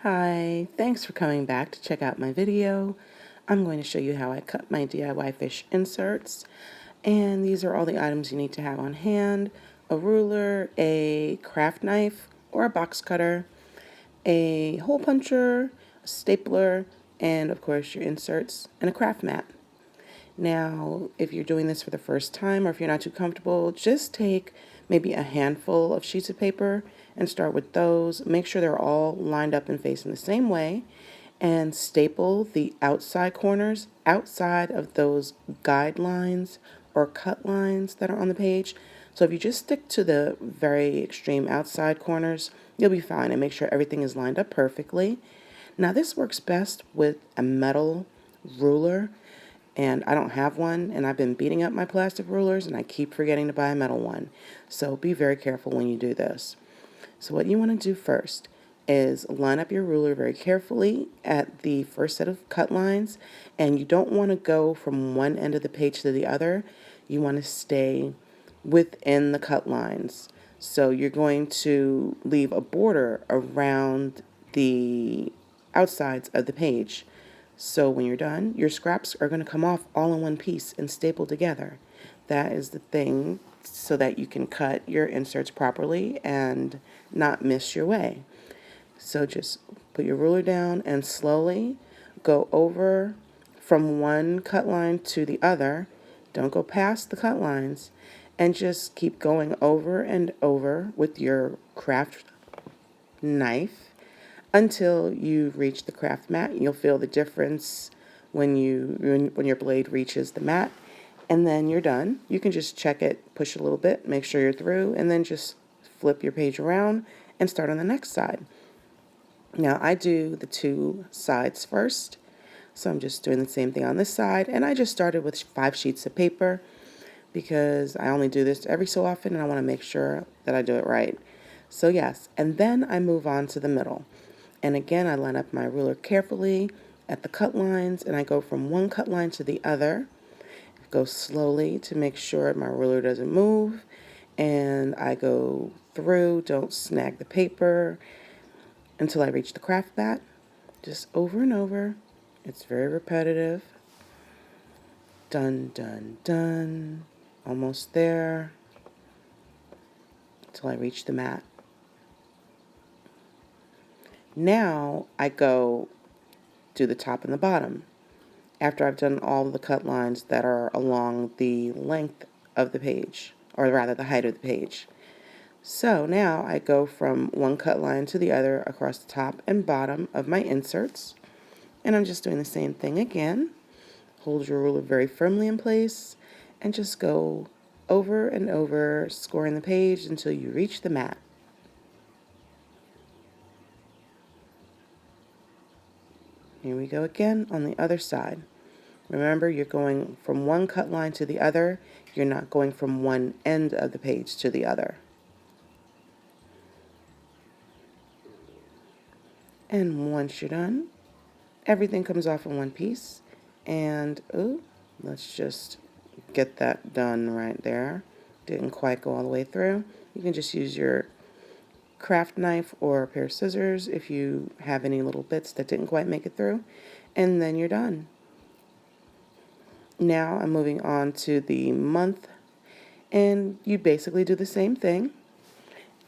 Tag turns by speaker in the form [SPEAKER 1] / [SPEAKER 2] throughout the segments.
[SPEAKER 1] Hi, thanks for coming back to check out my video. I'm going to show you how I cut my DIYFish inserts. And these are all the items you need to have on hand: a ruler, a craft knife or a box cutter, a hole puncher, a stapler, and of course your inserts and a craft mat. Now, if you're doing this for the first time or if you're not too comfortable, just take maybe a handful of sheets of paper and start with those. Make sure they're all lined up and facing the same way, and staple the outside corners outside of those guidelines or cut lines that are on the page. So if you just stick to the very extreme outside corners, you'll be fine, and make sure everything is lined up perfectly. Now this works best with a metal ruler, and I don't have one, and I've been beating up my plastic rulers and I keep forgetting to buy a metal one. So be very careful when you do this. So what you want to do first is line up your ruler very carefully at the first set of cut lines, and you don't want to go from one end of the page to the other. You want to stay within the cut lines. So you're going to leave a border around the outsides of the page. So when you're done, your scraps are going to come off all in one piece and staple together. That is the thing, so that you can cut your inserts properly and not miss your way. So just put your ruler down and slowly go over from one cut line to the other. Don't go past the cut lines, and just keep going over and over with your craft knife until you reach the craft mat. You'll feel the difference when your blade reaches the mat, and then you're done. You can just check it, push a little bit, make sure you're through, and then just flip your page around and start on the next side. Now I do the two sides first, so I'm just doing the same thing on this side, and I just started with 5 sheets of paper because I only do this every so often and I want to make sure that I do it right. So yes, and then I move on to the middle. And again, I line up my ruler carefully at the cut lines, and I go from one cut line to the other. Go slowly to make sure my ruler doesn't move, and I go through, don't snag the paper, until I reach the craft mat. Just over and over. It's very repetitive. Done, done, done. Almost there. Until I reach the mat. Now I go do the top and the bottom after I've done all of the cut lines that are along the length of the page, or rather the height of the page. So now I go from one cut line to the other across the top and bottom of my inserts, and I'm just doing the same thing again. Hold your ruler very firmly in place and just go over and over, scoring the page until you reach the mat. Here we go again on the other side. Remember, you're going from one cut line to the other. You're not going from one end of the page to the other. And once you're done, everything comes off in one piece. And, let's just get that done right there. Didn't quite go all the way through. You can just use your craft knife or a pair of scissors if you have any little bits that didn't quite make it through. And then you're done. Now I'm moving on to the month, and you basically do the same thing.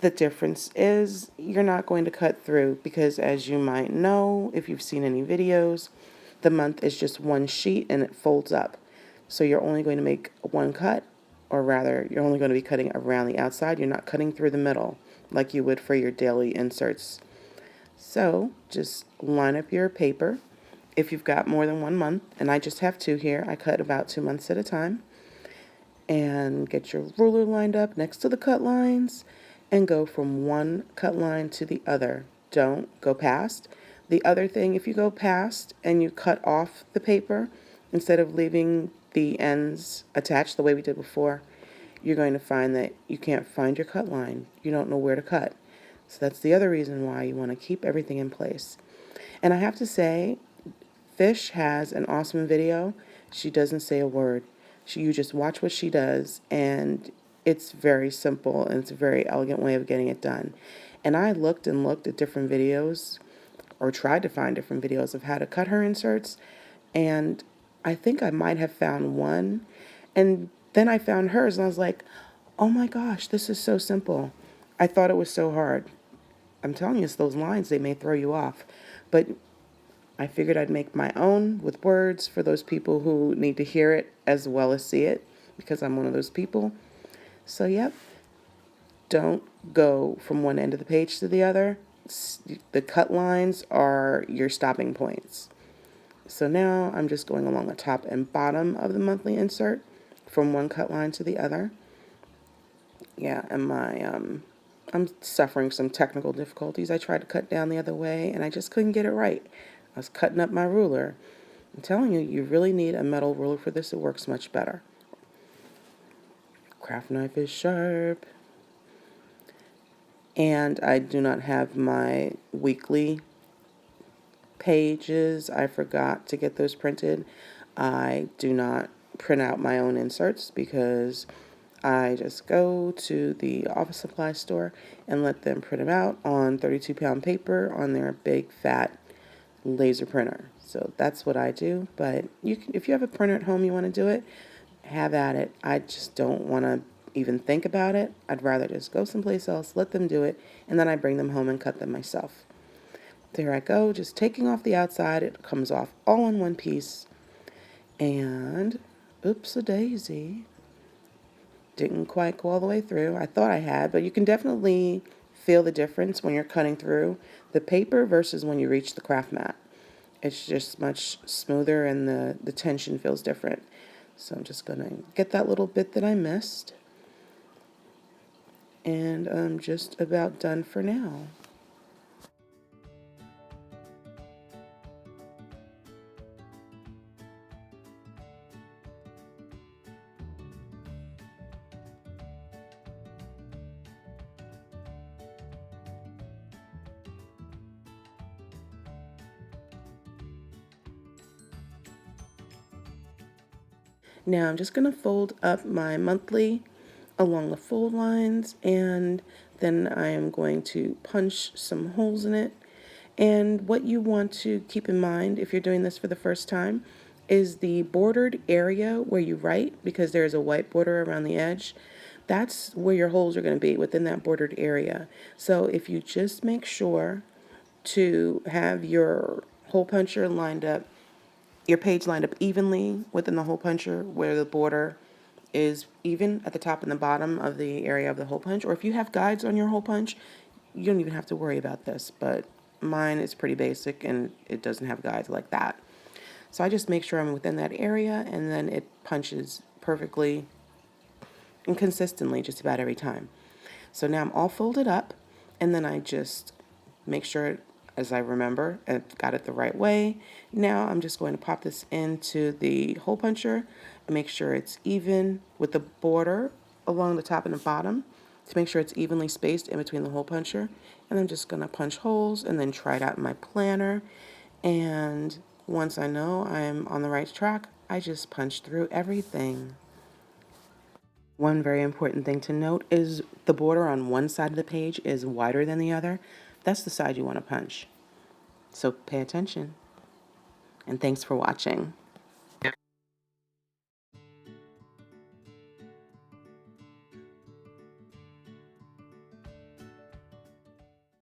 [SPEAKER 1] The difference is you're not going to cut through because, as you might know, if you've seen any videos, the month is just one sheet and it folds up. So you're only going to make one cut, or rather, you're only going to be cutting around the outside. You're not cutting through the middle like you would for your daily inserts. So just line up your paper. If you've got more than 1 month, and I just have 2 here, I cut about 2 months at a time, and get your ruler lined up next to the cut lines and go from one cut line to the other. Don't go past. The other thing, if you go past and you cut off the paper instead of leaving the ends attached the way we did before, you're going to find that you can't find your cut line. You don't know where to cut. So that's the other reason why you want to keep everything in place. And I have to say, Fish has an awesome video. She doesn't say a word. You just watch what she does, and it's very simple, and it's a very elegant way of getting it done. And I looked and looked at different videos or tried to find different videos of how to cut her inserts, and I think I might have found one, and then I found hers, and I was like, oh my gosh, this is so simple. I thought it was so hard. I'm telling you, it's those lines, they may throw you off. But I figured I'd make my own with words for those people who need to hear it as well as see it, because I'm one of those people. So, yep, don't go from one end of the page to the other. The cut lines are your stopping points. So now I'm just going along the top and bottom of the monthly insert from one cut line to the other. Yeah, and I'm suffering some technical difficulties. I tried to cut down the other way, and I just couldn't get it right. I was cutting up my ruler. I'm telling you, you really need a metal ruler for this. It works much better. Craft knife is sharp. And I do not have my weekly pages. I forgot to get those printed. I do not print out my own inserts because I just go to the office supply store and let them print them out on 32-pound paper on their big fat laser printer. So that's what I do. But you can, if you have a printer at home, you want to do it, have at it. I just don't want to even think about it. I'd rather just go someplace else, let them do it, and then I bring them home and cut them myself. There I go, just taking off the outside. It comes off all in one piece. And oops-a-daisy. Didn't quite go all the way through. I thought I had, but you can definitely feel the difference when you're cutting through the paper versus when you reach the craft mat. It's just much smoother and the tension feels different. So I'm just going to get that little bit that I missed. And I'm just about done for now. Now I'm just going to fold up my monthly along the fold lines, and then I am going to punch some holes in it. And what you want to keep in mind if you're doing this for the first time is the bordered area where you write, because there is a white border around the edge. That's where your holes are going to be, within that bordered area. So if you just make sure to have your hole puncher lined up, your page lined up evenly within the hole puncher where the border is even at the top and the bottom of the area of the hole punch. Or if you have guides on your hole punch, you don't even have to worry about this, but mine is pretty basic and it doesn't have guides like that. So I just make sure I'm within that area, and then it punches perfectly and consistently just about every time. So now I'm all folded up, and then I just make sure, as I remember, I've got it the right way. Now I'm just going to pop this into the hole puncher and make sure it's even with the border along the top and the bottom to make sure it's evenly spaced in between the hole puncher. And I'm just going to punch holes and then try it out in my planner. And once I know I'm on the right track, I just punch through everything. One very important thing to note is the border on one side of the page is wider than the other. That's the side you want to punch. So pay attention. And thanks for watching.